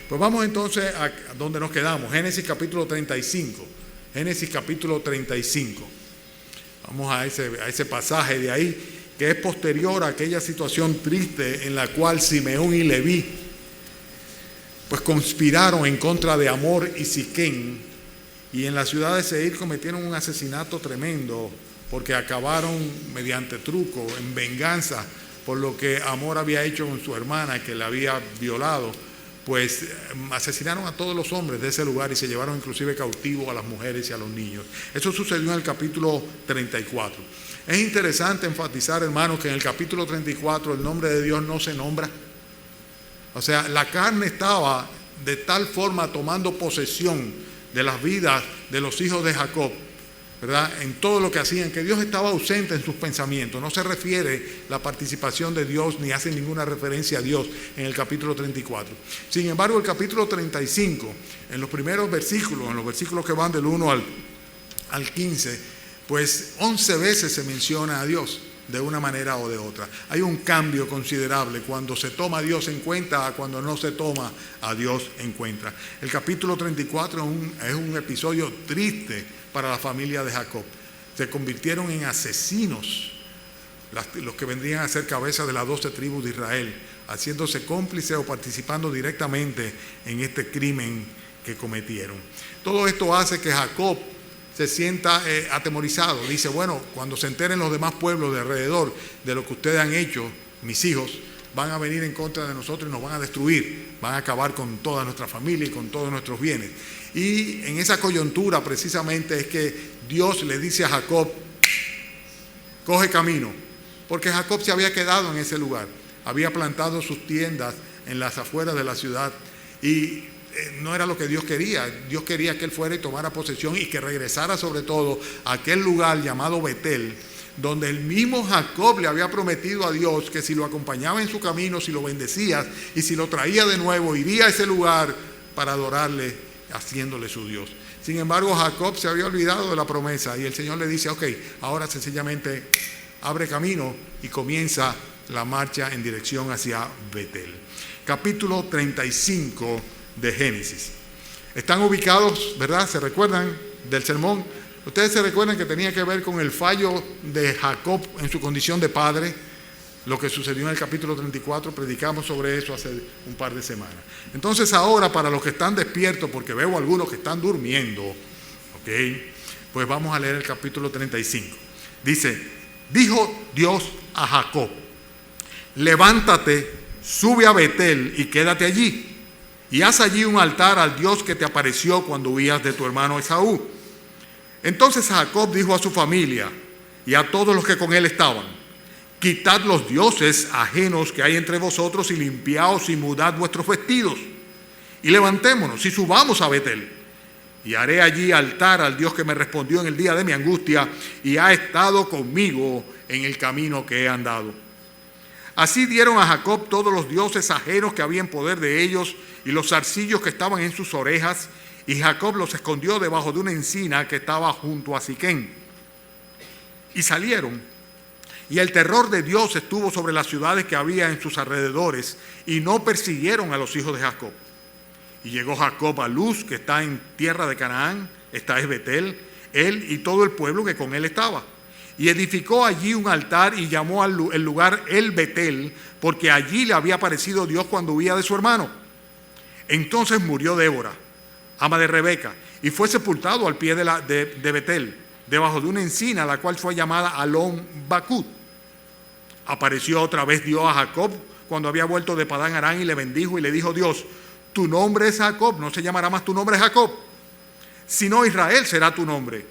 Pues vamos entonces a donde nos quedamos, Génesis capítulo 35. Génesis capítulo 35. Vamos a ese pasaje de ahí, que es posterior a aquella situación triste en la cual Simeón y Leví pues conspiraron en contra de Hamor y Siquem, y en la ciudad de Seir cometieron un asesinato tremendo, porque acabaron mediante truco, en venganza por lo que Hamor había hecho con su hermana, que la había violado. Pues asesinaron a todos los hombres de ese lugar y se llevaron inclusive cautivos a las mujeres y a los niños. Eso sucedió en el capítulo 34. Es interesante enfatizar, hermanos, que en el capítulo 34 el nombre de Dios no se nombra. O sea, la carne estaba de tal forma tomando posesión de las vidas de los hijos de Jacob, ¿verdad?, en todo lo que hacían, que Dios estaba ausente en sus pensamientos. No se refiere la participación de Dios ni hace ninguna referencia a Dios en el capítulo 34. Sin embargo, el capítulo 35, en los primeros versículos, en los versículos que van del 1 al 15, pues 11 veces se menciona a Dios de una manera o de otra. Hay un cambio considerable cuando se toma a Dios en cuenta a cuando no se toma a Dios en cuenta. El capítulo 34 es un episodio triste para la familia de Jacob. Se convirtieron en asesinos, los que vendrían a ser cabezas de las 12 tribus de Israel, haciéndose cómplices o participando directamente en este crimen que cometieron. Todo esto hace que Jacob se sienta atemorizado. Dice, bueno, cuando se enteren los demás pueblos de alrededor de lo que ustedes han hecho, mis hijos van a venir en contra de nosotros y nos van a destruir, van a acabar con toda nuestra familia y con todos nuestros bienes. Y en esa coyuntura precisamente es que Dios le dice a Jacob, coge camino, porque Jacob se había quedado en ese lugar, había plantado sus tiendas en las afueras de la ciudad y no era lo que Dios quería. Dios quería que él fuera y tomara posesión y que regresara sobre todo a aquel lugar llamado Betel, donde el mismo Jacob le había prometido a Dios que si lo acompañaba en su camino, si lo bendecía y si lo traía de nuevo, iría a ese lugar para adorarle, haciéndole su Dios. Sin embargo, Jacob se había olvidado de la promesa y el Señor le dice, ok, ahora sencillamente abre camino y comienza la marcha en dirección hacia Betel. Capítulo 35 de Génesis. Están ubicados, ¿verdad? ¿Se recuerdan del sermón? Ustedes se recuerdan que tenía que ver con el fallo de Jacob en su condición de padre, lo que sucedió en el capítulo 34, predicamos sobre eso hace un par de semanas. Entonces ahora, para los que están despiertos, porque veo algunos que están durmiendo, ¿ok?, pues vamos a leer el capítulo 35. Dice, dijo Dios a Jacob, levántate, sube a Betel y quédate allí, y haz allí un altar al Dios que te apareció cuando huías de tu hermano Esaú. Entonces Jacob dijo a su familia y a todos los que con él estaban, quitad los dioses ajenos que hay entre vosotros y limpiaos y mudad vuestros vestidos, y levantémonos y subamos a Betel, y haré allí altar al Dios que me respondió en el día de mi angustia y ha estado conmigo en el camino que he andado. Así dieron a Jacob todos los dioses ajenos que había en poder de ellos y los zarcillos que estaban en sus orejas, y Jacob los escondió debajo de una encina que estaba junto a Siquem. Y salieron, y el terror de Dios estuvo sobre las ciudades que había en sus alrededores, y no persiguieron a los hijos de Jacob. Y llegó Jacob a Luz, que está en tierra de Canaán, esta es Betel, él y todo el pueblo que con él estaba. Y edificó allí un altar y llamó el lugar El Betel, porque allí le había aparecido Dios cuando huía de su hermano. Entonces murió Débora, ama de Rebeca, y fue sepultado al pie de Betel, debajo de una encina, la cual fue llamada Alon Bacut. Apareció otra vez Dios a Jacob cuando había vuelto de Padán Aram y le bendijo y le dijo Dios, tu nombre es Jacob, no se llamará más tu nombre Jacob, sino Israel será tu nombre.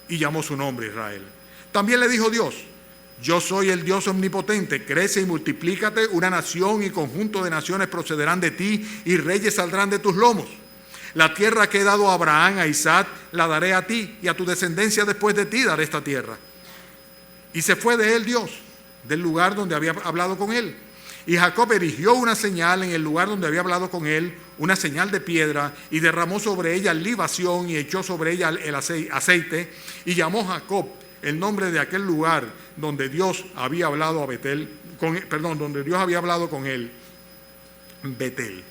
Y llamó su nombre Israel. También le dijo Dios, yo soy el Dios omnipotente, crece y multiplícate, una nación y conjunto de naciones procederán de ti y reyes saldrán de tus lomos. La tierra que he dado a Abraham, a Isaac, la daré a ti y a tu descendencia después de ti daré esta tierra. Y se fue de él Dios, del lugar donde había hablado con él. Y Jacob erigió una señal en el lugar donde había hablado con él, una señal de piedra, y derramó sobre ella libación y echó sobre ella el aceite, y llamó Jacob el nombre de aquel lugar donde Dios había hablado donde Dios había hablado con él, Betel.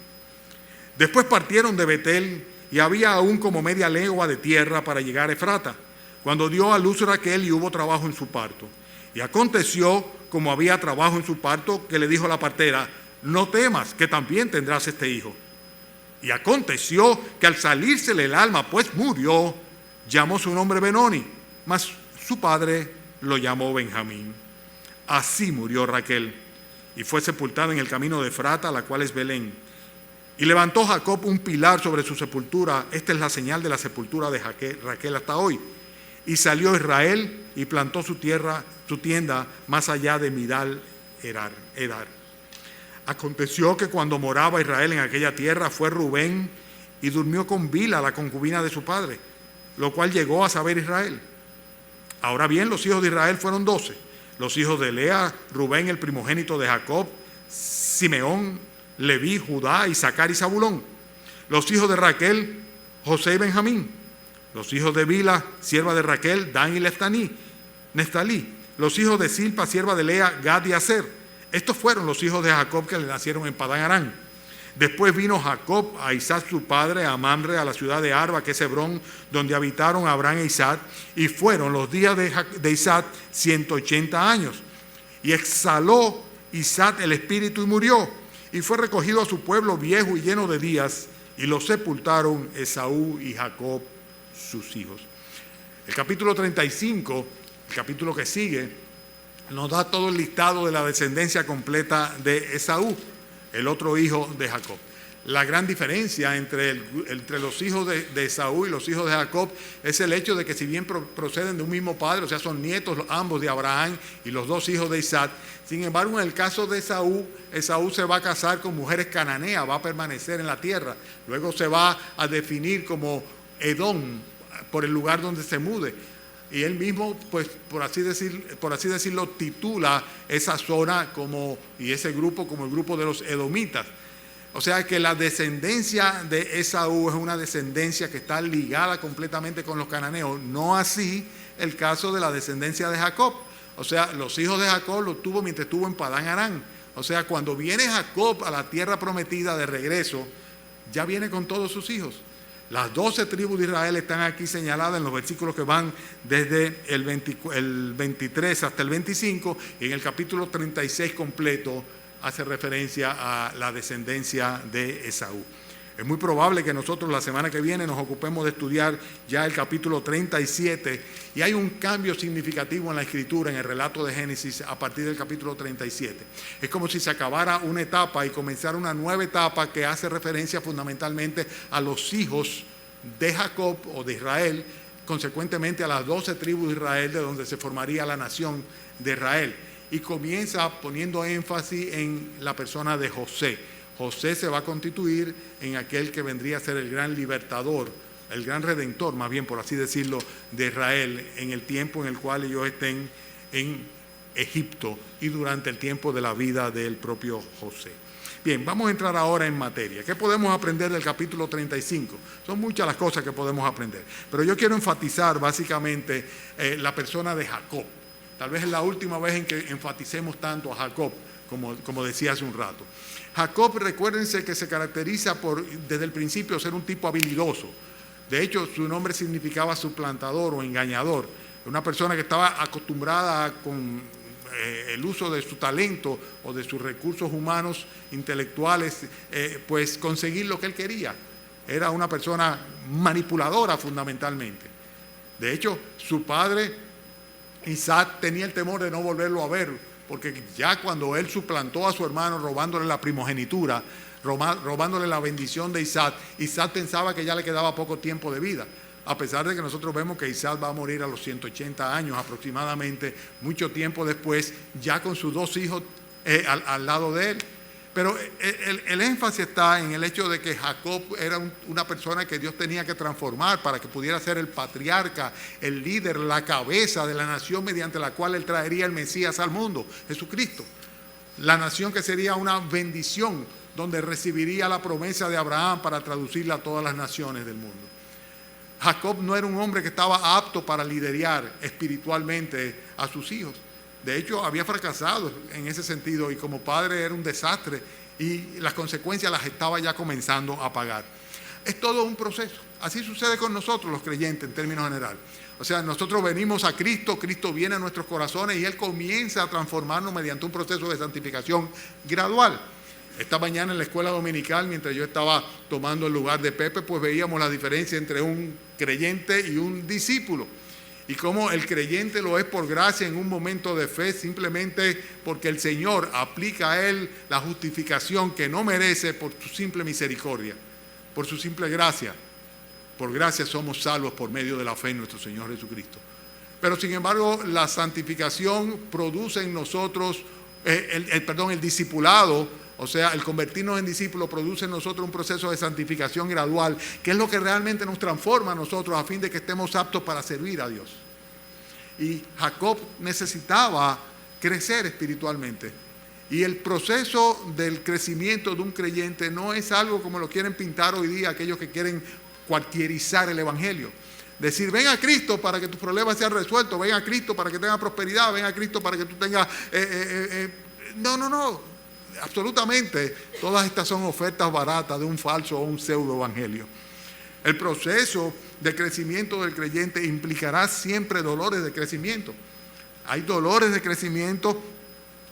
Después partieron de Betel y había aún como media legua de tierra para llegar a Efrata, cuando dio a luz Raquel y hubo trabajo en su parto. Y aconteció, como había trabajo en su parto, que le dijo a la partera: no temas, que también tendrás este hijo. Y aconteció que al salírsele el alma, pues murió, llamó su nombre Benoni, mas su padre lo llamó Benjamín. Así murió Raquel, y fue sepultada en el camino de Efrata, la cual es Belén. Y levantó Jacob un pilar sobre su sepultura. Esta es la señal de la sepultura de Raquel hasta hoy. Y salió Israel y plantó su tienda más allá de Midal Edar. Aconteció que cuando moraba Israel en aquella tierra, fue Rubén y durmió con Bila, la concubina de su padre, lo cual llegó a saber Israel. Ahora bien, los hijos de Israel fueron 12. Los hijos de Lea: Rubén, el primogénito de Jacob; Simeón, Leví, Judá, Isaacar y Zabulón. Los hijos de Raquel: José y Benjamín. Los hijos de Bila, sierva de Raquel: Dan y Neftalí. Los hijos de Silpa, sierva de Lea: Gad y Aser. Estos fueron los hijos de Jacob que le nacieron en Padán Aram. Después vino Jacob a Isaac su padre, a Mamre, a la ciudad de Arba, que es Hebrón, donde habitaron Abraham e Isaac, y fueron los días de Isaac 180 años. Y exhaló Isaac el espíritu y murió, y fue recogido a su pueblo viejo y lleno de días, y lo sepultaron Esaú y Jacob sus hijos. El capítulo 35, el capítulo que sigue, nos da todo el listado de la descendencia completa de Esaú, el otro hijo de Jacob. La gran diferencia entre los hijos de Esaú y los hijos de Jacob es el hecho de que, si bien proceden de un mismo padre, o sea, son nietos ambos de Abraham y los dos hijos de Isaac, sin embargo, en el caso de Esaú se va a casar con mujeres cananeas, va a permanecer en la tierra, luego se va a definir como Edom por el lugar donde se mude. Y él mismo, pues, por así decirlo, titula esa zona y ese grupo como el grupo de los edomitas. O sea que la descendencia de Esaú es una descendencia que está ligada completamente con los cananeos, no así el caso de la descendencia de Jacob. O sea, los hijos de Jacob los tuvo mientras estuvo en Padán Aram. O sea, cuando viene Jacob a la tierra prometida de regreso, ya viene con todos sus hijos. Las 12 tribus de Israel están aquí señaladas en los versículos que van desde el 23 hasta el 25, y en el capítulo 36 completo hace referencia a la descendencia de Esaú. Es muy probable que nosotros la semana que viene nos ocupemos de estudiar ya el capítulo 37, y hay un cambio significativo en la escritura, en el relato de Génesis a partir del capítulo 37. Es como si se acabara una etapa y comenzara una nueva etapa que hace referencia fundamentalmente a los hijos de Jacob o de Israel, consecuentemente a las 12 tribus de Israel, de donde se formaría la nación de Israel. Y comienza poniendo énfasis en la persona de José. José se va a constituir en aquel que vendría a ser el gran libertador, el gran redentor, más bien por así decirlo, de Israel en el tiempo en el cual ellos estén en Egipto y durante el tiempo de la vida del propio José. Bien, vamos a entrar ahora en materia. ¿Qué podemos aprender del capítulo 35? Son muchas las cosas que podemos aprender, pero yo quiero enfatizar básicamente la persona de Jacob. Tal vez es la última vez en que enfaticemos tanto a Jacob, como decía hace un rato. Jacob, recuérdense que se caracteriza por, desde el principio, ser un tipo habilidoso. De hecho, su nombre significaba suplantador o engañador. Una persona que estaba acostumbrada con el uso de su talento o de sus recursos humanos, intelectuales, pues conseguir lo que él quería. Era una persona manipuladora fundamentalmente. De hecho, su padre, Isaac, tenía el temor de no volverlo a ver, porque ya cuando él suplantó a su hermano robándole la primogenitura, robándole la bendición de Isaac, Isaac pensaba que ya le quedaba poco tiempo de vida, a pesar de que nosotros vemos que Isaac va a morir a los 180 años aproximadamente, mucho tiempo después, ya con sus dos hijos al lado de él. Pero el énfasis está en el hecho de que Jacob era una persona que Dios tenía que transformar para que pudiera ser el patriarca, el líder, la cabeza de la nación mediante la cual él traería el Mesías al mundo, Jesucristo. La nación que sería una bendición, donde recibiría la promesa de Abraham para traducirla a todas las naciones del mundo. Jacob no era un hombre que estaba apto para liderar espiritualmente a sus hijos. De hecho, había fracasado en ese sentido y como padre era un desastre y las consecuencias las estaba ya comenzando a pagar. Es todo un proceso. Así sucede con nosotros los creyentes en términos generales. O sea, nosotros venimos a Cristo, Cristo viene a nuestros corazones y Él comienza a transformarnos mediante un proceso de santificación gradual. Esta mañana en la escuela dominical, mientras yo estaba tomando el lugar de Pepe, pues veíamos la diferencia entre un creyente y un discípulo. Y cómo el creyente lo es por gracia en un momento de fe, simplemente porque el Señor aplica a él la justificación que no merece por su simple misericordia, por su simple gracia. Por gracia somos salvos por medio de la fe en nuestro Señor Jesucristo. Pero sin embargo, la santificación produce en nosotros, el discipulado, o sea, el convertirnos en discípulos produce en nosotros un proceso de santificación gradual, que es lo que realmente nos transforma a nosotros a fin de que estemos aptos para servir a Dios. Y Jacob necesitaba crecer espiritualmente. Y el proceso del crecimiento de un creyente no es algo como lo quieren pintar hoy día aquellos que quieren cualquierizar el evangelio. Decir, ven a Cristo para que tus problemas sean resueltos, ven a Cristo para que tengas prosperidad, ven a Cristo para que tú tengas... No. Absolutamente, todas estas son ofertas baratas de un falso o un pseudo evangelio. El proceso de crecimiento del creyente implicará siempre dolores de crecimiento. Hay dolores de crecimiento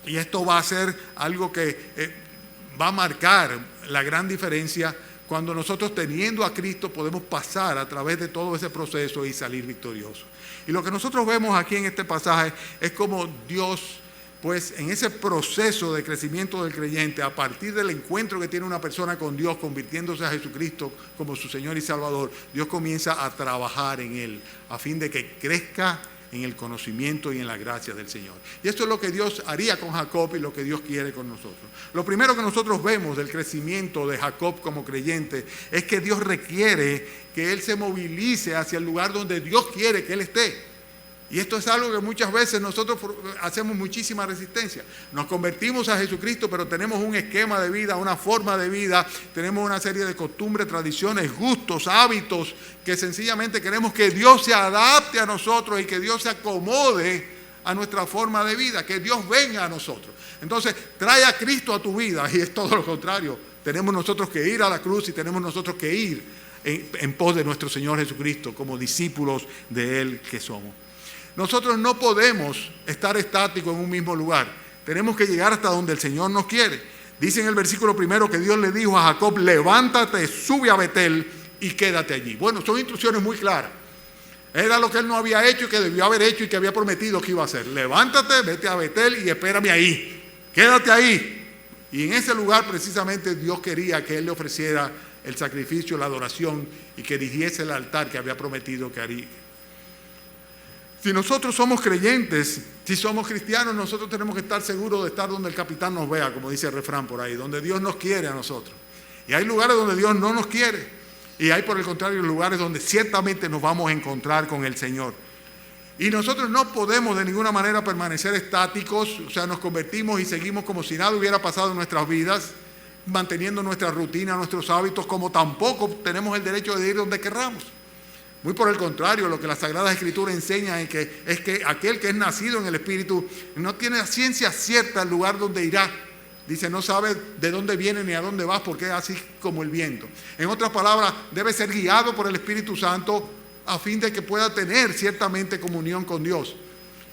y esto va a ser algo que va a marcar la gran diferencia cuando nosotros, teniendo a Cristo, podemos pasar a través de todo ese proceso y salir victoriosos. Y lo que nosotros vemos aquí en este pasaje es como Dios, pues en ese proceso de crecimiento del creyente, a partir del encuentro que tiene una persona con Dios, convirtiéndose a Jesucristo como su Señor y Salvador, Dios comienza a trabajar en él, a fin de que crezca en el conocimiento y en la gracia del Señor. Y esto es lo que Dios haría con Jacob y lo que Dios quiere con nosotros. Lo primero que nosotros vemos del crecimiento de Jacob como creyente es que Dios requiere que él se movilice hacia el lugar donde Dios quiere que él esté. Y esto es algo que muchas veces nosotros hacemos muchísima resistencia. Nos convertimos a Jesucristo, pero tenemos un esquema de vida, una forma de vida, tenemos una serie de costumbres, tradiciones, gustos, hábitos, que sencillamente queremos que Dios se adapte a nosotros y que Dios se acomode a nuestra forma de vida, que Dios venga a nosotros. Entonces, trae a Cristo a tu vida y es todo lo contrario. Tenemos nosotros que ir a la cruz y tenemos nosotros que ir en pos de nuestro Señor Jesucristo como discípulos de Él que somos. Nosotros no podemos estar estáticos en un mismo lugar. Tenemos que llegar hasta donde el Señor nos quiere. Dice en el versículo 1 que Dios le dijo a Jacob, levántate, sube a Betel y quédate allí. Bueno, son instrucciones muy claras. Era lo que él no había hecho y que debió haber hecho y que había prometido que iba a hacer. Levántate, vete a Betel y espérame ahí. Quédate ahí. Y en ese lugar precisamente Dios quería que él le ofreciera el sacrificio, la adoración y que erigiese el altar que había prometido que haría. Si nosotros somos creyentes, si somos cristianos, nosotros tenemos que estar seguros de estar donde el capitán nos vea, como dice el refrán por ahí, donde Dios nos quiere a nosotros. Y hay lugares donde Dios no nos quiere. Y hay, por el contrario, lugares donde ciertamente nos vamos a encontrar con el Señor. Y nosotros no podemos de ninguna manera permanecer estáticos, o sea, nos convertimos y seguimos como si nada hubiera pasado en nuestras vidas, manteniendo nuestra rutina, nuestros hábitos, como tampoco tenemos el derecho de ir donde querramos. Muy por el contrario, lo que la Sagrada Escritura enseña es que aquel que es nacido en el Espíritu no tiene la ciencia cierta del lugar donde irá. Dice, no sabe de dónde viene ni a dónde vas porque es así como el viento. En otras palabras, debe ser guiado por el Espíritu Santo a fin de que pueda tener ciertamente comunión con Dios.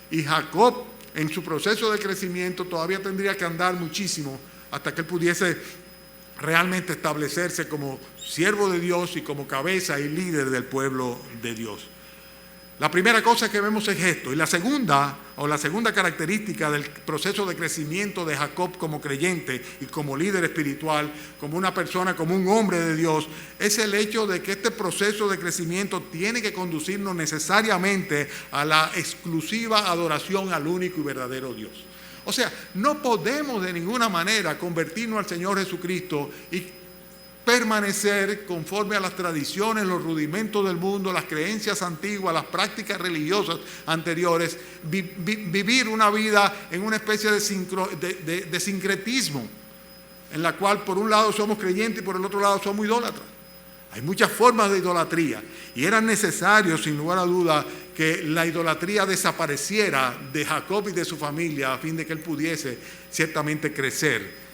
Y Jacob, en su proceso de crecimiento, todavía tendría que andar muchísimo hasta que él pudiese realmente establecerse como siervo de Dios y como cabeza y líder del pueblo de Dios. La primera cosa que vemos es esto. Y la segunda característica del proceso de crecimiento de Jacob como creyente y como líder espiritual, como una persona, como un hombre de Dios, es el hecho de que este proceso de crecimiento tiene que conducirnos necesariamente a la exclusiva adoración al único y verdadero Dios. O sea, no podemos de ninguna manera convertirnos al Señor Jesucristo y permanecer conforme a las tradiciones, los rudimentos del mundo, las creencias antiguas, las prácticas religiosas anteriores, vivir una vida en una especie de sincretismo, en la cual por un lado somos creyentes y por el otro lado somos idólatras. Hay muchas formas de idolatría y era necesario, sin lugar a duda, que la idolatría desapareciera de Jacob y de su familia a fin de que él pudiese ciertamente crecer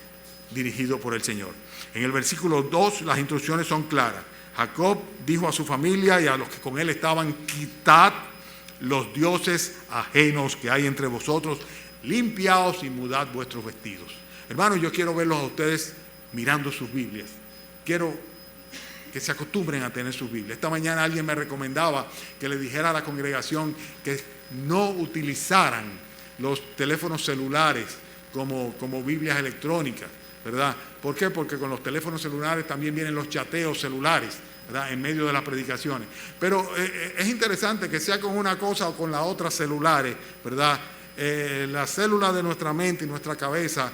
dirigido por el Señor. En el versículo 2 las instrucciones son claras. Jacob dijo a su familia y a los que con él estaban: quitad los dioses ajenos que hay entre vosotros, limpiaos y mudad vuestros vestidos. Hermanos, yo quiero verlos a ustedes mirando sus Biblias. Quiero que se acostumbren a tener sus Biblias. Esta mañana alguien me recomendaba que le dijera a la congregación que no utilizaran los teléfonos celulares como Biblias electrónicas, ¿verdad? ¿Por qué? Porque con los teléfonos celulares también vienen los chateos celulares, ¿verdad?, en medio de las predicaciones. Pero es interesante que sea con una cosa o con la otra celulares, ¿verdad? Las células de nuestra mente y nuestra cabeza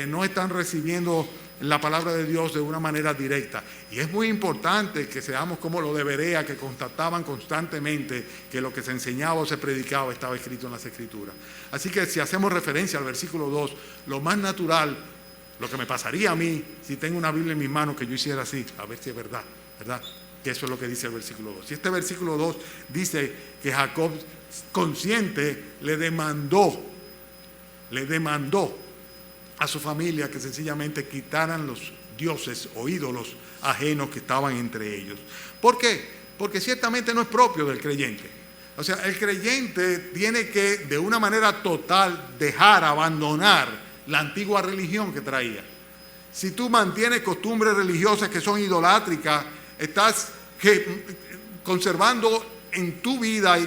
no están recibiendo la palabra de Dios de una manera directa. Y es muy importante que seamos como los de Berea, que constataban constantemente que lo que se enseñaba o se predicaba estaba escrito en las Escrituras. Así que si hacemos referencia al versículo 2, lo más natural, lo que me pasaría a mí si tengo una Biblia en mis manos, que yo hiciera así, a ver si es verdad, ¿verdad? Que eso es lo que dice el versículo 2. Si este versículo 2 dice que Jacob, consciente, le demandó a su familia que sencillamente quitaran los dioses o ídolos ajenos que estaban entre ellos. ¿Por qué? Porque ciertamente no es propio del creyente. O sea, el creyente tiene que de una manera total abandonar la antigua religión que traía. Si tú mantienes costumbres religiosas que son idolátricas, estás conservando en tu vida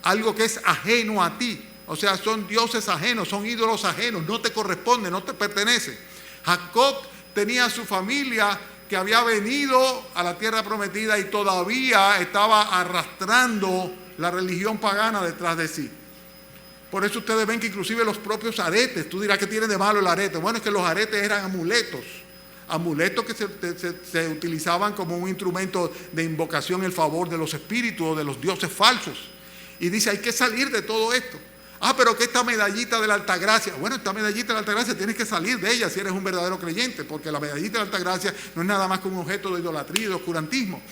algo que es ajeno a ti. O sea, son dioses ajenos, son ídolos ajenos, no te corresponde, no te pertenece. Jacob tenía a su familia que había venido a la tierra prometida y todavía estaba arrastrando la religión pagana detrás de sí. Por eso ustedes ven que inclusive los propios aretes, tú dirás, ¿qué tiene de malo el arete? Bueno, es que los aretes eran amuletos que se utilizaban como un instrumento de invocación en favor de los espíritus o de los dioses falsos. Y dice, hay que salir de todo esto. Pero que esta medallita de la altagracia, bueno, esta medallita de la altagracia tienes que salir de ella si eres un verdadero creyente, porque la medallita de la altagracia no es nada más que un objeto de idolatría y de oscurantismo.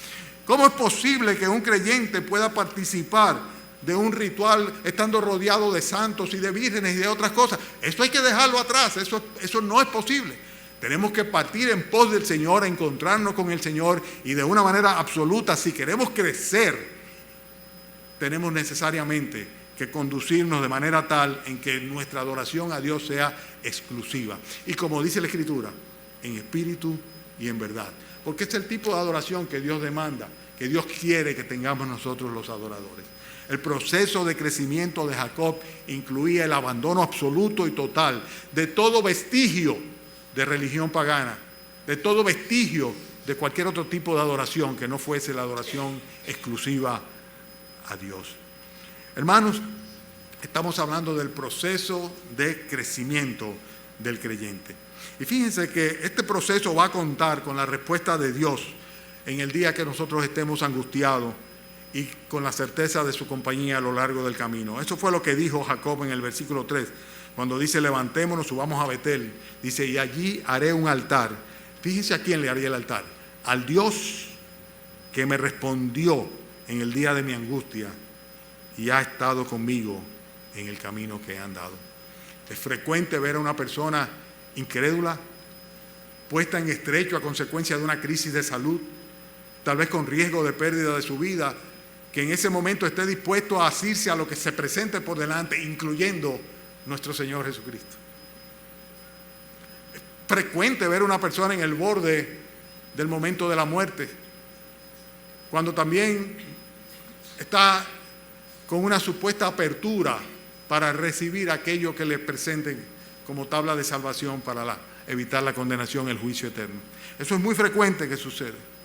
¿Cómo es posible que un creyente pueda participar de un ritual estando rodeado de santos y de vírgenes y de otras cosas? Esto hay que dejarlo atrás, eso no es posible. Tenemos que partir en pos del Señor, encontrarnos con el Señor, y de una manera absoluta, si queremos crecer, tenemos necesariamente que conducirnos de manera tal en que nuestra adoración a Dios sea exclusiva. Y como dice la Escritura, en espíritu y en verdad. Porque es el tipo de adoración que Dios demanda, que Dios quiere que tengamos nosotros los adoradores. El proceso de crecimiento de Jacob incluía el abandono absoluto y total de todo vestigio de religión pagana, de todo vestigio de cualquier otro tipo de adoración que no fuese la adoración exclusiva a Dios. Hermanos, estamos hablando del proceso de crecimiento del creyente. Y fíjense que este proceso va a contar con la respuesta de Dios en el día que nosotros estemos angustiados y con la certeza de su compañía a lo largo del camino. Eso fue lo que dijo Jacob en el versículo 3, cuando dice, levantémonos, subamos a Betel. Dice, y allí haré un altar. Fíjense a quién le haría el altar. Al Dios que me respondió en el día de mi angustia y ha estado conmigo en el camino que he andado. Es frecuente ver a una persona incrédula, puesta en estrecho a consecuencia de una crisis de salud, tal vez con riesgo de pérdida de su vida, que en ese momento esté dispuesto a asirse a lo que se presente por delante, incluyendo nuestro Señor Jesucristo. Es frecuente ver a una persona en el borde del momento de la muerte, cuando también está con una supuesta apertura para recibir aquello que le presenten como tabla de salvación para evitar la condenación, el juicio eterno. Eso es muy frecuente que sucede.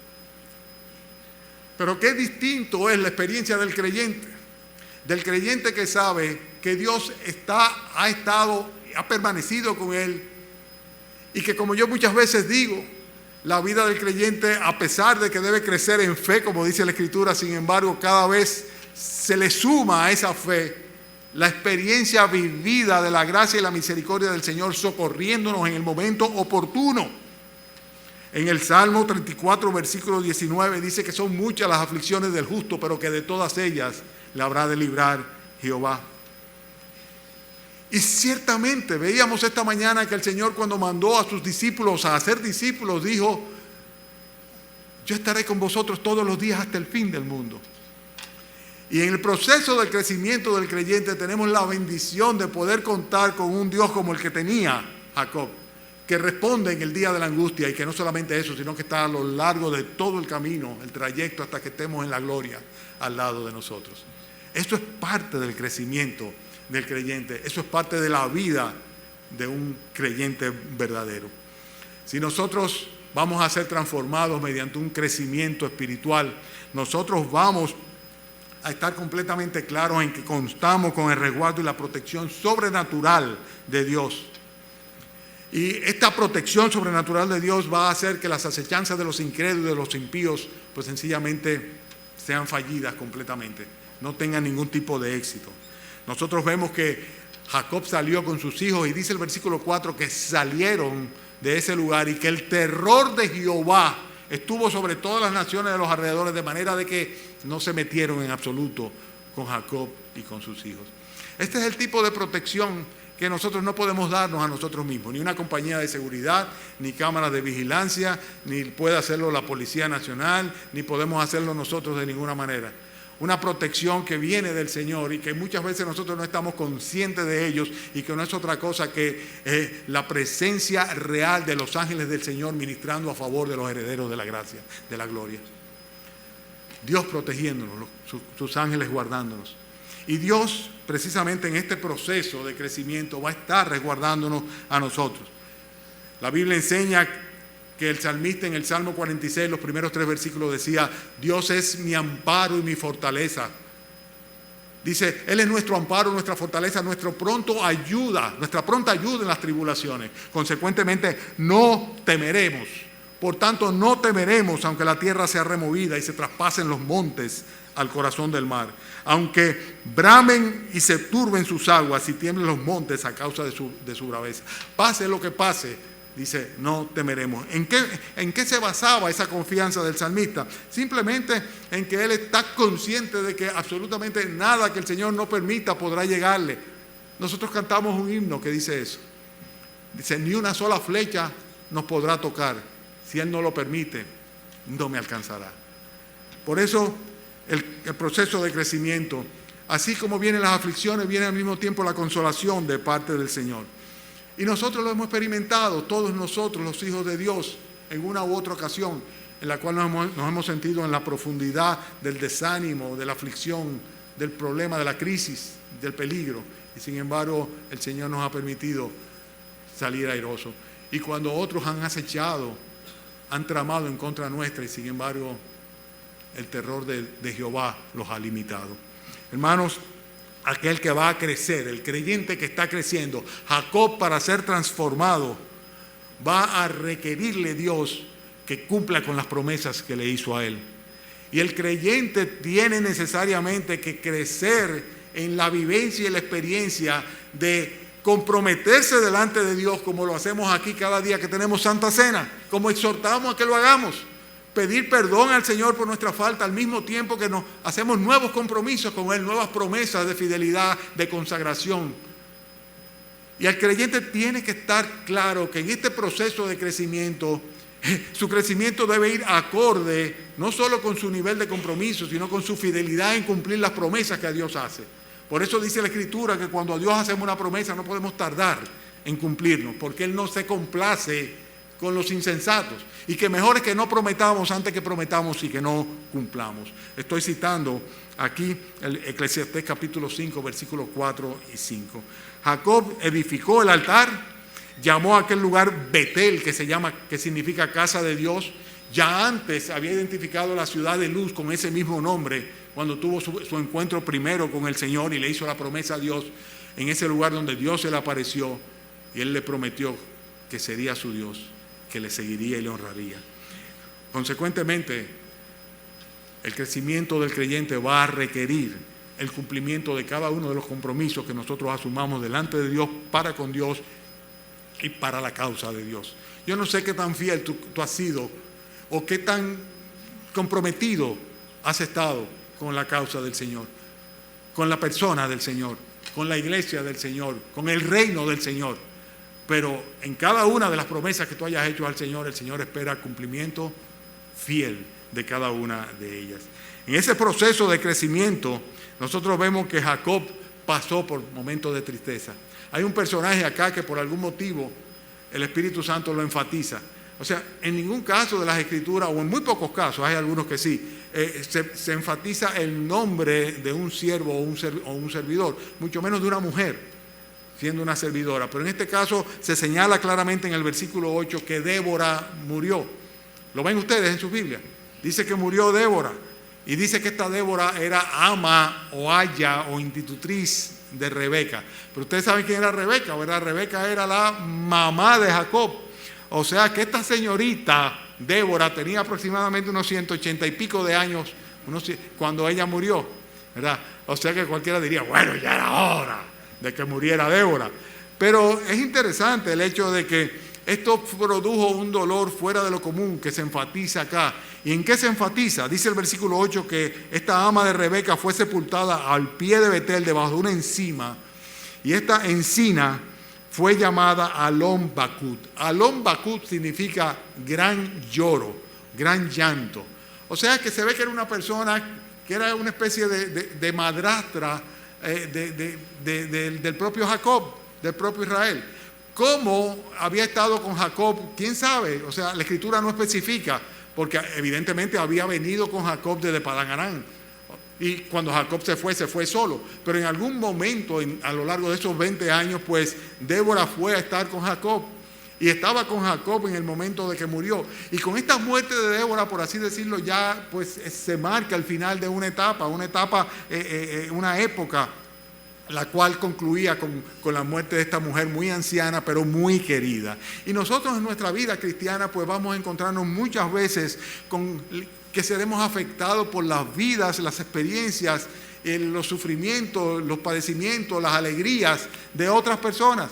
Pero qué distinto es la experiencia del creyente que sabe que Dios ha estado, ha permanecido con él, y que, como yo muchas veces digo, la vida del creyente, a pesar de que debe crecer en fe, como dice la Escritura, sin embargo, cada vez se le suma a esa fe la experiencia vivida de la gracia y la misericordia del Señor socorriéndonos en el momento oportuno. En el Salmo 34, versículo 19, dice que son muchas las aflicciones del justo, pero que de todas ellas le habrá de librar Jehová. Y ciertamente veíamos esta mañana que el Señor, cuando mandó a sus discípulos a hacer discípulos, dijo: yo estaré con vosotros todos los días hasta el fin del mundo. Y en el proceso del crecimiento del creyente tenemos la bendición de poder contar con un Dios como el que tenía Jacob, que responde en el día de la angustia, y que no solamente eso, sino que está a lo largo de todo el camino, el trayecto hasta que estemos en la gloria al lado de nosotros. Esto es parte del crecimiento del creyente, eso es parte de la vida de un creyente verdadero. Si nosotros vamos a ser transformados mediante un crecimiento espiritual, nosotros vamos a estar completamente claros en que contamos con el resguardo y la protección sobrenatural de Dios. Y esta protección sobrenatural de Dios va a hacer que las acechanzas de los incrédulos y de los impíos pues sencillamente sean fallidas completamente, no tengan ningún tipo de éxito. Nosotros vemos que Jacob salió con sus hijos, y dice el versículo 4 que salieron de ese lugar y que el terror de Jehová estuvo sobre todas las naciones de los alrededores, de manera de que no se metieron en absoluto con Jacob y con sus hijos. Este es el tipo de protección que nosotros no podemos darnos a nosotros mismos, ni una compañía de seguridad, ni cámaras de vigilancia, ni puede hacerlo la Policía Nacional, ni podemos hacerlo nosotros de ninguna manera. Una protección que viene del Señor y que muchas veces nosotros no estamos conscientes de ellos, y que no es otra cosa que la presencia real de los ángeles del Señor ministrando a favor de los herederos de la gracia, de la gloria. Dios protegiéndonos, sus ángeles guardándonos. Y Dios, precisamente en este proceso de crecimiento, va a estar resguardándonos a nosotros. La Biblia enseña que el salmista en el Salmo 46, los primeros 3 versículos, decía: Dios es mi amparo y mi fortaleza. Dice, Él es nuestro amparo, nuestra fortaleza, nuestra pronta ayuda en las tribulaciones. Consecuentemente, no temeremos. Por tanto, no temeremos, aunque la tierra sea removida y se traspasen los montes al corazón del mar. Aunque bramen y se turben sus aguas y tiemblen los montes a causa de su braveza. Pase lo que pase, dice, no temeremos. ¿En qué se basaba esa confianza del salmista? Simplemente en que él está consciente de que absolutamente nada que el Señor no permita podrá llegarle. Nosotros cantamos un himno que dice eso. Dice, ni una sola flecha nos podrá tocar. Si Él no lo permite, no me alcanzará. Por eso el proceso de crecimiento, así como vienen las aflicciones, viene al mismo tiempo la consolación de parte del Señor. Y nosotros lo hemos experimentado, todos nosotros, los hijos de Dios, en una u otra ocasión, en la cual nos hemos sentido en la profundidad del desánimo, de la aflicción, del problema, de la crisis, del peligro. Y sin embargo, el Señor nos ha permitido salir airosos. Y cuando otros han acechado, han tramado en contra nuestra, y sin embargo, el terror de Jehová los ha limitado. Hermanos, aquel que va a crecer, el creyente que está creciendo, Jacob, para ser transformado, va a requerirle Dios que cumpla con las promesas que le hizo a él. Y el creyente tiene necesariamente que crecer en la vivencia y la experiencia de comprometerse delante de Dios, como lo hacemos aquí cada día que tenemos Santa Cena, como exhortamos a que lo hagamos. Pedir perdón al Señor por nuestra falta, al mismo tiempo que nos hacemos nuevos compromisos con Él, nuevas promesas de fidelidad, de consagración. Y el creyente tiene que estar claro que en este proceso de crecimiento, su crecimiento debe ir acorde no solo con su nivel de compromiso, sino con su fidelidad en cumplir las promesas que a Dios hace. Por eso dice la Escritura que cuando a Dios hacemos una promesa no podemos tardar en cumplirnos, porque Él no se complace con los insensatos, y que mejor es que no prometamos antes que prometamos y que no cumplamos. Estoy citando aquí el Eclesiastés capítulo 5, versículos 4 y 5. Jacob edificó el altar, llamó a aquel lugar Betel, que significa casa de Dios. Ya antes había identificado la ciudad de luz con ese mismo nombre, cuando tuvo su encuentro primero con el Señor y le hizo la promesa a Dios, en ese lugar donde Dios se le apareció y Él le prometió que sería su Dios, que le seguiría y le honraría. Consecuentemente, el crecimiento del creyente va a requerir el cumplimiento de cada uno de los compromisos que nosotros asumamos delante de Dios, para con Dios y para la causa de Dios. Yo no sé qué tan fiel tú has sido o qué tan comprometido has estado con la causa del Señor, con la persona del Señor. con la iglesia del Señor, con el reino del Señor. Pero en cada una de las promesas que tú hayas hecho al Señor, el Señor espera cumplimiento fiel de cada una de ellas. En ese proceso de crecimiento, nosotros vemos que Jacob pasó por momentos de tristeza. Hay un personaje acá que por algún motivo el Espíritu Santo lo enfatiza. O sea, en ningún caso de las Escrituras, o en muy pocos casos, hay algunos que sí, se enfatiza el nombre de un siervo o un servidor, mucho menos de una mujer, siendo una servidora. Pero en este caso se señala claramente en el versículo 8 que Débora murió. ¿Lo ven ustedes en sus Biblias? Dice que murió Débora. Y dice que esta Débora era ama o aya o institutriz de Rebeca. Pero ustedes saben quién era Rebeca, ¿verdad? Rebeca era la mamá de Jacob. O sea que esta señorita Débora tenía aproximadamente unos 180 y pico de años cuando ella murió, ¿verdad? O sea que cualquiera diría, bueno, ya era hora de que muriera Débora. Pero es interesante el hecho de que esto produjo un dolor fuera de lo común que se enfatiza acá. ¿Y en qué se enfatiza? Dice el versículo 8 que esta ama de Rebeca fue sepultada al pie de Betel debajo de una encina, y esta encina fue llamada Alon Bakut. Alon Bakut significa gran lloro, gran llanto. O sea que se ve que era una persona que era una especie de madrastra del propio Jacob, del propio Israel. ¿Cómo había estado con Jacob? ¿Quién sabe? O sea, la Escritura no especifica, porque evidentemente había venido con Jacob desde Padán Aram. Y cuando Jacob se fue solo. Pero en algún momento, a lo largo de esos 20 años, pues Débora fue a estar con Jacob. Y estaba con Jacob en el momento de que murió. Y con esta muerte de Débora, por así decirlo, ya pues se marca el final de una etapa, una época, la cual concluía con la muerte de esta mujer muy anciana, pero muy querida. Y nosotros en nuestra vida cristiana, pues vamos a encontrarnos muchas veces con que seremos afectados por las vidas, las experiencias, los sufrimientos, los padecimientos, las alegrías de otras personas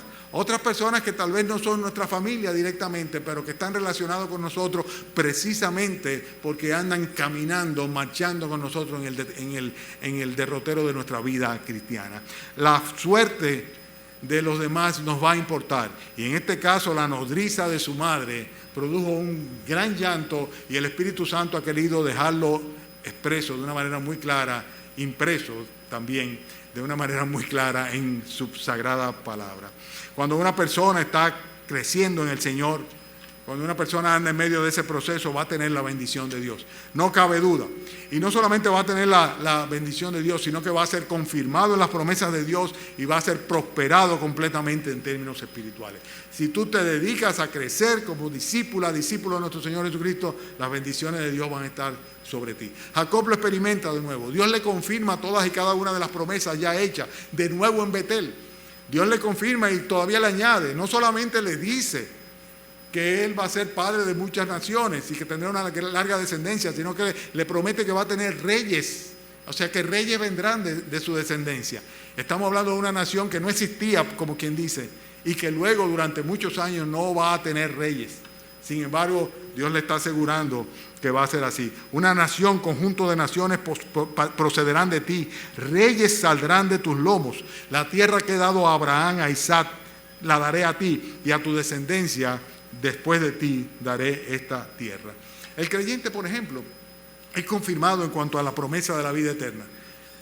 que tal vez no son nuestra familia directamente, pero que están relacionados con nosotros precisamente porque andan caminando, marchando con nosotros en el derrotero de nuestra vida cristiana. La suerte de los demás nos va a importar, y en este caso la nodriza de su madre produjo un gran llanto, y el Espíritu Santo ha querido dejarlo expreso de una manera muy clara, impreso también de una manera muy clara en su sagrada palabra. Cuando una persona está creciendo en el Señor, cuando una persona anda en medio de ese proceso, va a tener la bendición de Dios, no cabe duda. Y no solamente va a tener la bendición de Dios, sino que va a ser confirmado en las promesas de Dios y va a ser prosperado completamente en términos espirituales. Si tú te dedicas a crecer como discípulo de nuestro Señor Jesucristo, las bendiciones de Dios van a estar sobre ti. Jacob lo experimenta de nuevo. Dios le confirma todas y cada una de las promesas ya hechas, de nuevo en Betel. Dios le confirma y todavía le añade, no solamente le dice que él va a ser padre de muchas naciones y que tendrá una larga descendencia, sino que le promete que va a tener reyes, o sea que reyes vendrán de su descendencia. Estamos hablando de una nación que no existía, como quien dice, y que luego durante muchos años no va a tener reyes. Sin embargo, Dios le está asegurando que va a ser así. Una nación, conjunto de naciones procederán de ti, reyes saldrán de tus lomos. La tierra que he dado a Abraham, a Isaac, la daré a ti, y a tu descendencia después de ti daré esta tierra. El creyente, por ejemplo, es confirmado en cuanto a la promesa de la vida eterna.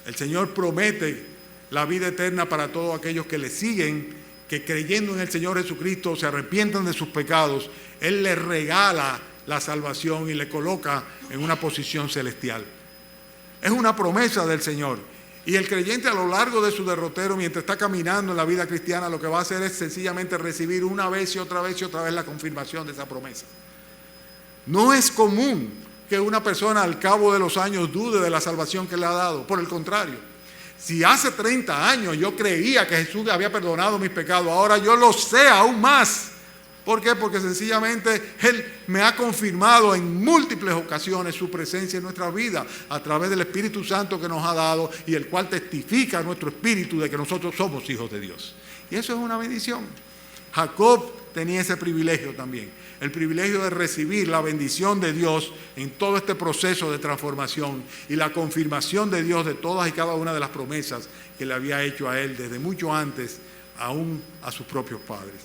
El Señor promete la vida eterna para todos aquellos que le siguen, que creyendo en el Señor Jesucristo se arrepientan de sus pecados. Él les regala la salvación y le coloca en una posición celestial. Es una promesa del Señor. Y el creyente a lo largo de su derrotero, mientras está caminando en la vida cristiana, lo que va a hacer es sencillamente recibir una vez y otra vez la confirmación de esa promesa. No es común que una persona al cabo de los años dude de la salvación que le ha dado. Por el contrario, si hace 30 años yo creía que Jesús había perdonado mis pecados, ahora yo lo sé aún más. ¿Por qué? Porque sencillamente Él me ha confirmado en múltiples ocasiones su presencia en nuestra vida a través del Espíritu Santo que nos ha dado y el cual testifica a nuestro espíritu de que nosotros somos hijos de Dios. Y eso es una bendición. Jacob tenía ese privilegio también, el privilegio de recibir la bendición de Dios en todo este proceso de transformación y la confirmación de Dios de todas y cada una de las promesas que le había hecho a él desde mucho antes, aún a sus propios padres.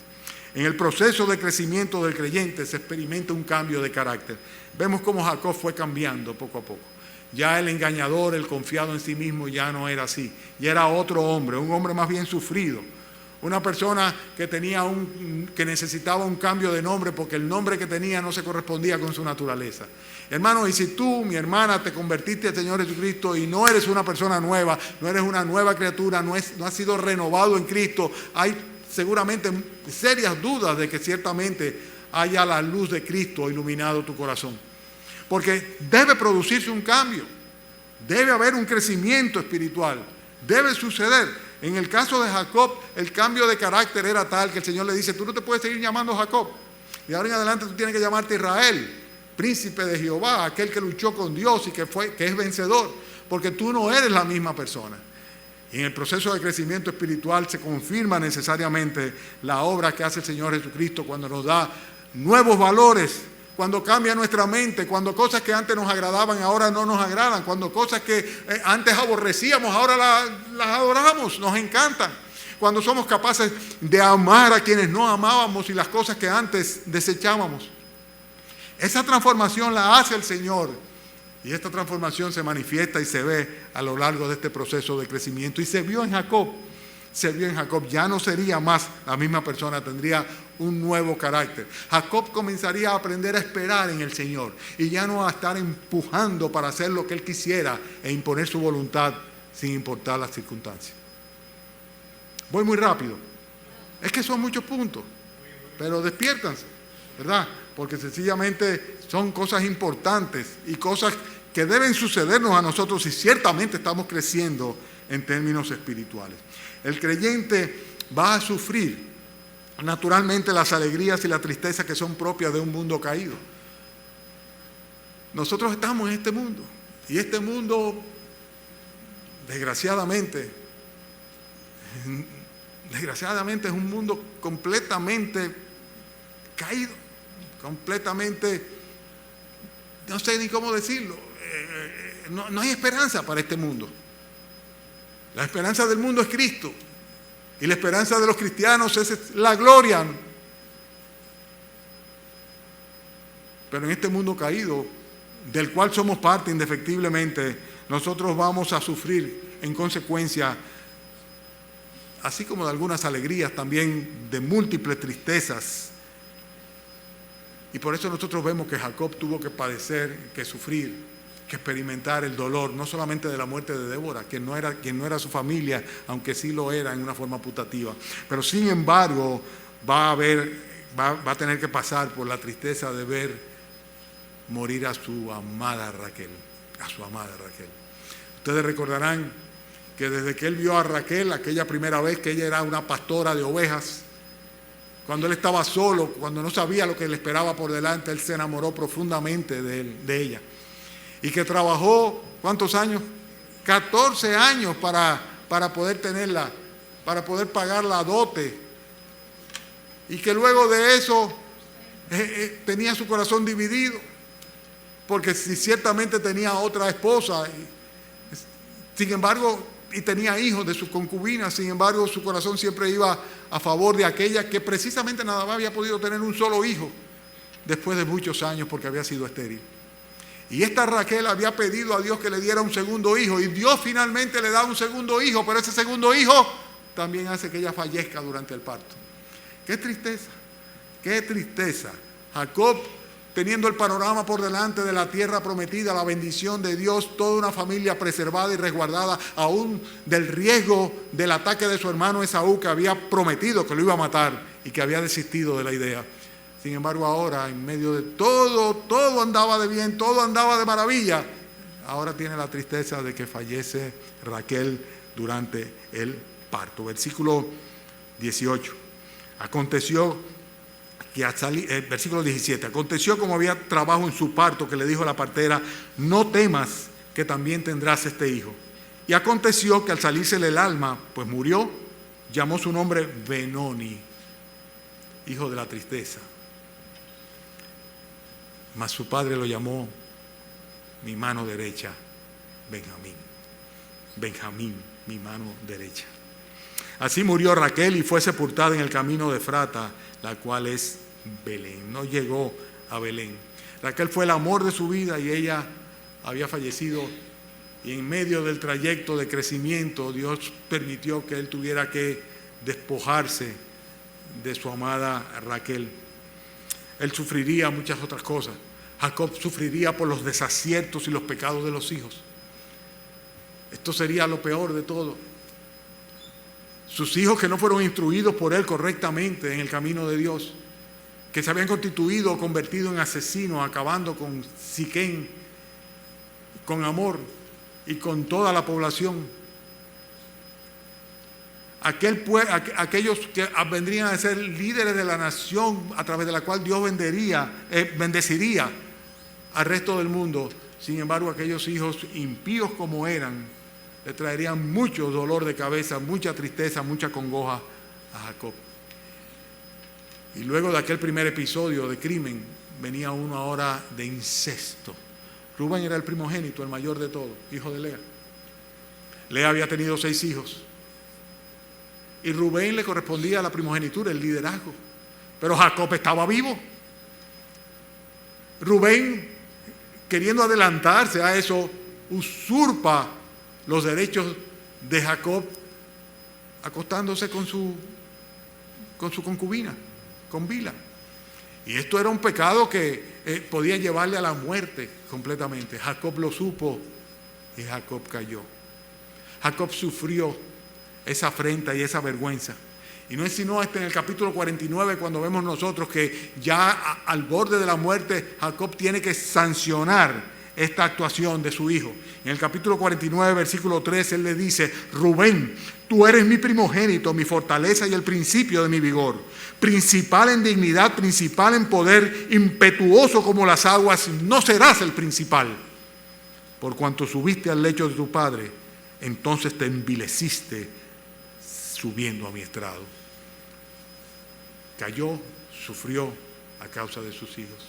En el proceso de crecimiento del creyente se experimenta un cambio de carácter. Vemos cómo Jacob fue cambiando poco a poco. Ya el engañador, el confiado en sí mismo ya no era así. Ya era otro hombre, un hombre más bien sufrido. Una persona que necesitaba un cambio de nombre porque el nombre que tenía no se correspondía con su naturaleza. Hermano, y si tú, mi hermana, te convertiste al Señor Jesucristo y no eres una persona nueva, no eres una nueva criatura, no has sido renovado en Cristo, hay seguramente serias dudas de que ciertamente haya la luz de Cristo iluminado tu corazón. Porque debe producirse un cambio, debe haber un crecimiento espiritual, debe suceder. En el caso de Jacob, el cambio de carácter era tal que el Señor le dice, tú no te puedes seguir llamando Jacob, de ahora en adelante tú tienes que llamarte Israel, príncipe de Jehová, aquel que luchó con Dios y que es vencedor, porque tú no eres la misma persona. Y en el proceso de crecimiento espiritual se confirma necesariamente la obra que hace el Señor Jesucristo cuando nos da nuevos valores, cuando cambia nuestra mente, cuando cosas que antes nos agradaban ahora no nos agradan, cuando cosas que antes aborrecíamos ahora las adoramos, nos encantan, cuando somos capaces de amar a quienes no amábamos y las cosas que antes desechábamos. Esa transformación la hace el Señor y esta transformación se manifiesta y se ve a lo largo de este proceso de crecimiento y se vio en Jacob. Ya no sería más la misma persona, tendría un nuevo carácter. Jacob comenzaría a aprender a esperar en el Señor y ya no a estar empujando para hacer lo que él quisiera e imponer su voluntad sin importar las circunstancias. Voy muy rápido. Es que son muchos puntos, pero despiértanse, ¿verdad? Porque sencillamente son cosas importantes y cosas que deben sucedernos a nosotros y ciertamente estamos creciendo en términos espirituales. El creyente va a sufrir naturalmente las alegrías y la tristeza que son propias de un mundo caído. Nosotros estamos en este mundo y este mundo, desgraciadamente es un mundo completamente caído, completamente, no sé ni cómo decirlo, no hay esperanza para este mundo. La esperanza del mundo es Cristo y la esperanza de los cristianos es la gloria. Pero en este mundo caído, del cual somos parte indefectiblemente, nosotros vamos a sufrir en consecuencia, así como de algunas alegrías, también de múltiples tristezas. Y por eso nosotros vemos que Jacob tuvo que padecer, que sufrir, que experimentar el dolor, no solamente de la muerte de Débora, quien no era su familia, aunque sí lo era en una forma putativa, pero sin embargo va a tener que pasar por la tristeza de ver morir a su amada Raquel. Ustedes recordarán que desde que él vio a Raquel, aquella primera vez que ella era una pastora de ovejas, cuando él estaba solo, cuando no sabía lo que le esperaba por delante, él se enamoró profundamente de ella. Y que trabajó, ¿cuántos años? 14 años para poder tenerla, para poder pagar la dote. Y que luego de eso tenía su corazón dividido, porque si ciertamente tenía otra esposa, sin embargo, y tenía hijos de sus concubinas, sin embargo su corazón siempre iba a favor de aquella que precisamente nada más había podido tener un solo hijo después de muchos años porque había sido estéril. Y esta Raquel había pedido a Dios que le diera un segundo hijo y Dios finalmente le da un segundo hijo, pero ese segundo hijo también hace que ella fallezca durante el parto. ¡Qué tristeza! ¡Qué tristeza! Jacob, teniendo el panorama por delante de la tierra prometida, la bendición de Dios, toda una familia preservada y resguardada, aún del riesgo del ataque de su hermano Esaú, que había prometido que lo iba a matar y que había desistido de la idea. Sin embargo, ahora, en medio de todo andaba de bien, todo andaba de maravilla. Ahora tiene la tristeza de que fallece Raquel durante el parto. Versículo 18. Aconteció que versículo 17. Aconteció como había trabajo en su parto, que le dijo a la partera: no temas, que también tendrás este hijo. Y aconteció que al salírsele el alma, pues murió, llamó su nombre Benoni. hijo de la tristeza. Mas su padre lo llamó mi mano derecha, Benjamín. Benjamín, mi mano derecha. Así murió Raquel y fue sepultada en el camino de Efrata, la cual es Belén. No llegó a Belén. Raquel fue el amor de su vida y ella había fallecido, y en medio del trayecto de crecimiento Dios permitió que él tuviera que despojarse de su amada Raquel. Él sufriría muchas otras cosas. Jacob sufriría por los desaciertos y los pecados de los hijos. Esto sería lo peor de todo. Sus hijos que no fueron instruidos por él correctamente en el camino de Dios, que se habían constituido o convertido en asesinos, acabando con Siquén, con Amor y con toda la población. Aquellos que vendrían a ser líderes de la nación a través de la cual Dios bendeciría al resto del mundo. Sin embargo, aquellos hijos impíos como eran, le traerían mucho dolor de cabeza, mucha tristeza, mucha congoja a Jacob. Y luego de aquel primer episodio de crimen, venía uno ahora de incesto. Rubén era el primogénito, el mayor de todos, hijo de Lea. Lea había tenido 6 hijos. Y Rubén le correspondía a la primogenitura, el liderazgo. Pero Jacob estaba vivo. Rubén, queriendo adelantarse a eso, usurpa los derechos de Jacob, acostándose con su concubina, con Bila. Y esto era un pecado que podía llevarle a la muerte completamente. Jacob lo supo y Jacob cayó. Jacob sufrió esa afrenta y esa vergüenza. Y no es sino hasta en el capítulo 49 cuando vemos nosotros que ya al borde de la muerte Jacob tiene que sancionar esta actuación de su hijo. En el capítulo 49, versículo 3, él le dice: Rubén, tú eres mi primogénito, mi fortaleza y el principio de mi vigor, principal en dignidad, principal en poder, impetuoso como las aguas, no serás el principal. Por cuanto subiste al lecho de tu padre, entonces te envileciste subiendo a mi estrado. Cayó, sufrió a causa de sus hijos.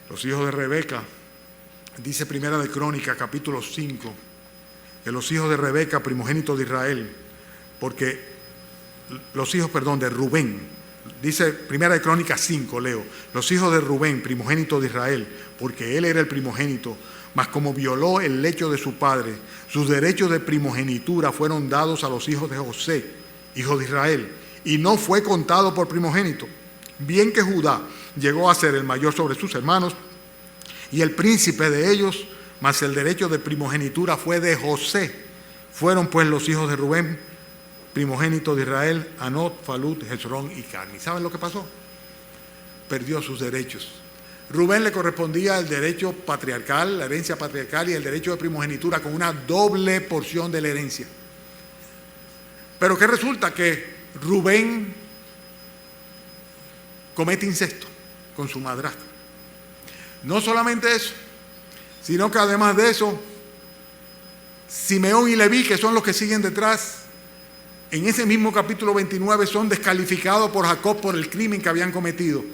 Los hijos de Rebeca, dice Primera de Crónicas, capítulo 5, que los hijos de Rebeca, primogénito de Israel, porque los hijos, de Rubén, dice Primera de Crónicas 5, leo, los hijos de Rubén, primogénito de Israel, porque él era el primogénito, mas como violó el lecho de su padre, sus derechos de primogenitura fueron dados a los hijos de José, hijo de Israel, y no fue contado por primogénito. Bien que Judá llegó a ser el mayor sobre sus hermanos y el príncipe de ellos, mas el derecho de primogenitura fue de José. Fueron pues los hijos de Rubén, primogénito de Israel, Anot, Falut, Hezrón y Carmi. ¿Saben lo que pasó? Perdió sus derechos. Rubén le correspondía el derecho patriarcal, la herencia patriarcal y el derecho de primogenitura con una doble porción de la herencia. Pero ¿qué resulta? Que Rubén comete incesto con su madrastra. No solamente eso, sino que además de eso, Simeón y Leví, que son los que siguen detrás, en ese mismo capítulo 29 son descalificados por Jacob por el crimen que habían cometido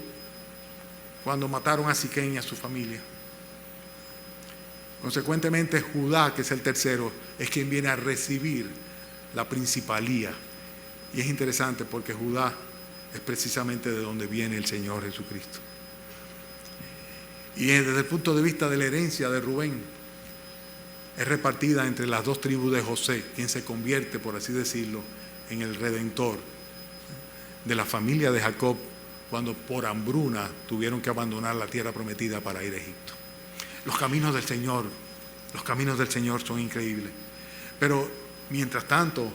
cuando mataron a Siquén y a su familia. Consecuentemente, Judá, que es el tercero, es quien viene a recibir la principalía. Y es interesante porque Judá es precisamente de donde viene el Señor Jesucristo. Y desde el punto de vista de la herencia de Rubén, es repartida entre las 2 tribus de José, quien se convierte, por así decirlo, en el redentor de la familia de Jacob, cuando por hambruna tuvieron que abandonar la tierra prometida para ir a Egipto. Los caminos del Señor son increíbles. Pero mientras tanto,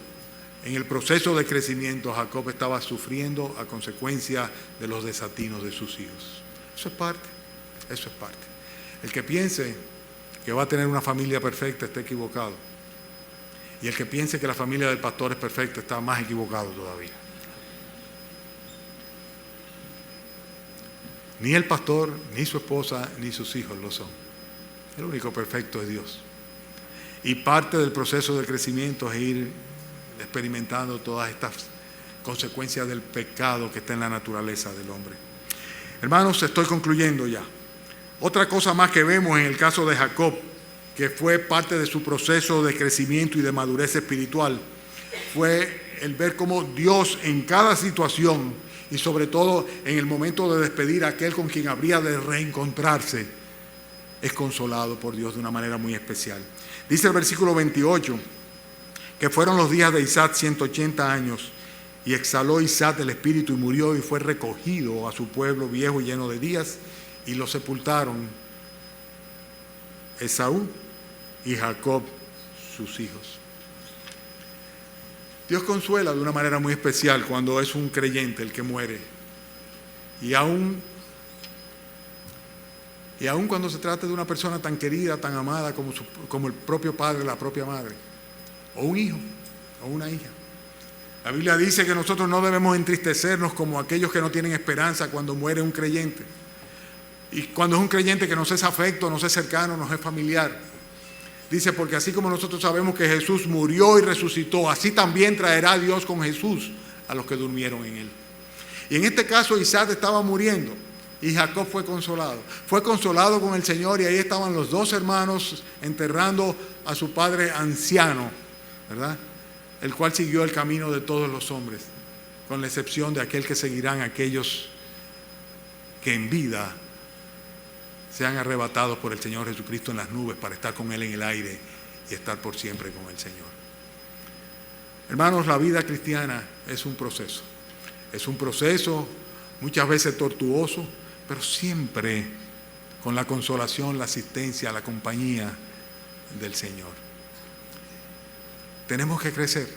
en el proceso de crecimiento, Jacob estaba sufriendo a consecuencia de los desatinos de sus hijos. Eso es parte. El que piense que va a tener una familia perfecta está equivocado. Y el que piense que la familia del pastor es perfecta está más equivocado todavía. Ni el pastor, ni su esposa, ni sus hijos lo son. El único perfecto es Dios. Y parte del proceso de crecimiento es ir experimentando todas estas consecuencia del pecado que está en la naturaleza del hombre. Hermanos, estoy concluyendo ya. Otra cosa más que vemos en el caso de Jacob, que fue parte de su proceso de crecimiento y de madurez espiritual, fue el ver cómo Dios en cada situación, y sobre todo en el momento de despedir a aquel con quien habría de reencontrarse, es consolado por Dios de una manera muy especial. Dice el versículo 28, que fueron los días de Isaac 180 años, y exhaló Isaac el espíritu y murió, y fue recogido a su pueblo viejo y lleno de días, y lo sepultaron Esaú y Jacob, sus hijos. Dios consuela de una manera muy especial cuando es un creyente el que muere. Y aún cuando se trata de una persona tan querida, tan amada como el propio padre, la propia madre, o un hijo, o una hija. La Biblia dice que nosotros no debemos entristecernos como aquellos que no tienen esperanza cuando muere un creyente. Y cuando es un creyente que nos es afecto, nos es cercano, nos es familiar. Dice, porque así como nosotros sabemos que Jesús murió y resucitó, así también traerá Dios con Jesús a los que durmieron en él. Y en este caso Isaac estaba muriendo y Jacob fue consolado. Fue consolado con el Señor, y ahí estaban los dos hermanos enterrando a su padre anciano, ¿verdad? El cual siguió el camino de todos los hombres, con la excepción de aquel que seguirán aquellos que en vida sean arrebatados por el Señor Jesucristo en las nubes para estar con Él en el aire y estar por siempre con el Señor. Hermanos, la vida cristiana es un proceso. Es un proceso muchas veces tortuoso, pero siempre con la consolación, la asistencia, la compañía del Señor. Tenemos que crecer,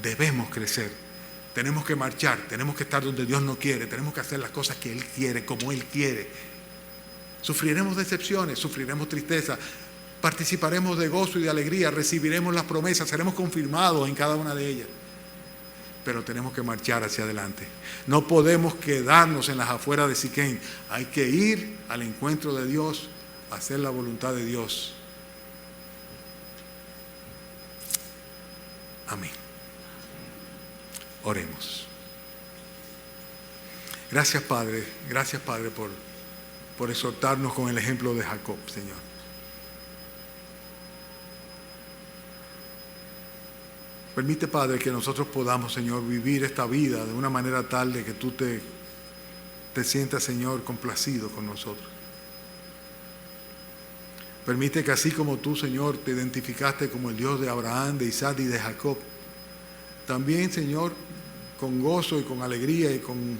debemos crecer, tenemos que marchar, tenemos que estar donde Dios nos quiere, tenemos que hacer las cosas que Él quiere, como Él quiere. Sufriremos decepciones, sufriremos tristeza, participaremos de gozo y de alegría, recibiremos las promesas, seremos confirmados en cada una de ellas. Pero tenemos que marchar hacia adelante. No podemos quedarnos en las afueras de Siquén. Hay que ir al encuentro de Dios, hacer la voluntad de Dios. Amén. Oremos. Gracias, Padre por exhortarnos con el ejemplo de Jacob, Señor. Permite, Padre, que nosotros podamos, Señor, vivir esta vida de una manera tal de que tú te sientas, Señor, complacido con nosotros. Permite que así como tú, Señor, te identificaste como el Dios de Abraham, de Isaac y de Jacob, también, Señor, con gozo y con alegría y con,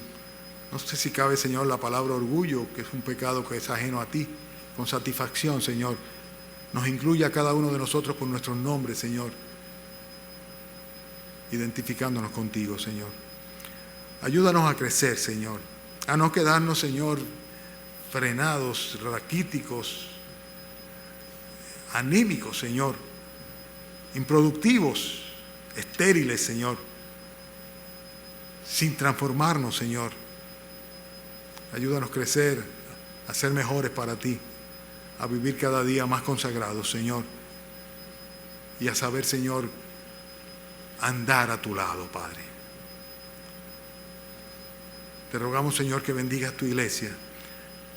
no sé si cabe, Señor, la palabra orgullo, que es un pecado que es ajeno a ti, con satisfacción, Señor, nos incluye a cada uno de nosotros por nuestros nombres, Señor, identificándonos contigo, Señor. Ayúdanos a crecer, Señor, a no quedarnos, Señor, frenados, raquíticos, anímicos, Señor, improductivos, estériles, Señor, sin transformarnos, Señor. Ayúdanos a crecer, a ser mejores para ti, a vivir cada día más consagrados, Señor, y a saber, Señor, andar a tu lado, Padre. Te rogamos, Señor, que bendigas tu iglesia.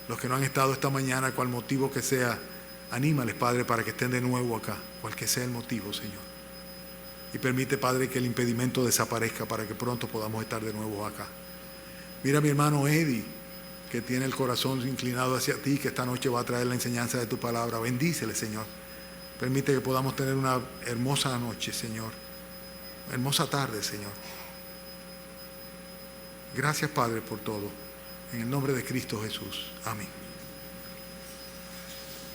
Los que no han estado esta mañana, cual motivo que sea, anímales, Padre, para que estén de nuevo acá, cual que sea el motivo, Señor. Y permite, Padre, que el impedimento desaparezca para que pronto podamos estar de nuevo acá. Mira a mi hermano Eddie, que tiene el corazón inclinado hacia ti, que esta noche va a traer la enseñanza de tu palabra. Bendícele, Señor. Permite que podamos tener una hermosa noche, Señor. Hermosa tarde, Señor. Gracias, Padre, por todo. En el nombre de Cristo Jesús. Amén.